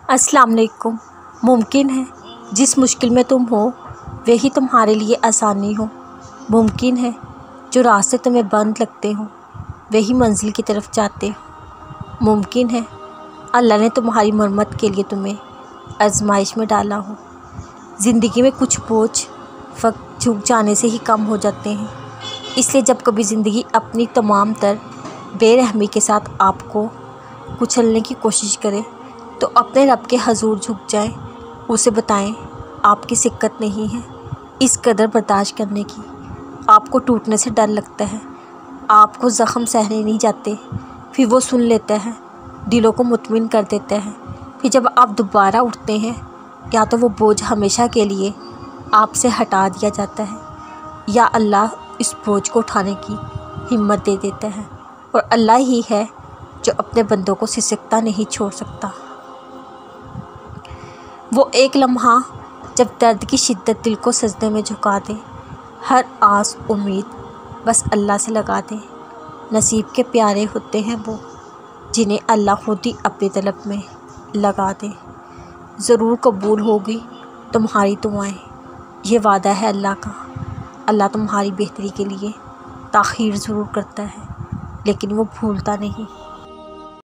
السلام علیکم۔ ممکن ہے جس مشکل میں تم ہو وہی تمہارے لیے آسانی ہو۔ ممکن ہے جو راستے تمہیں بند لگتے ہوں وہی منزل کی طرف جاتے ہو۔ ممکن ہے اللہ نے تمہاری مرمت کے لیے تمہیں آزمائش میں ڈالا ہو۔ زندگی میں کچھ بوجھ وقت جھک جانے سے ہی کم ہو جاتے ہیں، اس لیے جب کبھی زندگی اپنی تمام تر بے رحمی کے ساتھ آپ کو کچلنے کی کوشش کرے تو اپنے رب کے حضور جھک جائیں، اسے بتائیں آپ کی سکت نہیں ہے اس قدر برداشت کرنے کی۔ آپ کو ٹوٹنے سے ڈر لگتا ہے، آپ کو زخم سہنے نہیں جاتے، پھر وہ سن لیتا ہے، دلوں کو مطمئن کر دیتا ہے۔ پھر جب آپ دوبارہ اٹھتے ہیں یا تو وہ بوجھ ہمیشہ کے لیے آپ سے ہٹا دیا جاتا ہے یا اللہ اس بوجھ کو اٹھانے کی ہمت دے دیتا ہے، اور اللہ ہی ہے جو اپنے بندوں کو سسکتا نہیں چھوڑ سکتا۔ وہ ایک لمحہ جب درد کی شدت دل کو سجدے میں جھکا دے، ہر آس امید بس اللہ سے لگا دے۔ نصیب کے پیارے ہوتے ہیں وہ جنہیں اللہ خود ہی اپنی طلب میں لگا دے۔ ضرور قبول ہوگی تمہاری دعائیں، یہ وعدہ ہے اللہ کا۔ اللہ تمہاری بہتری کے لیے تاخیر ضرور کرتا ہے لیکن وہ بھولتا نہیں۔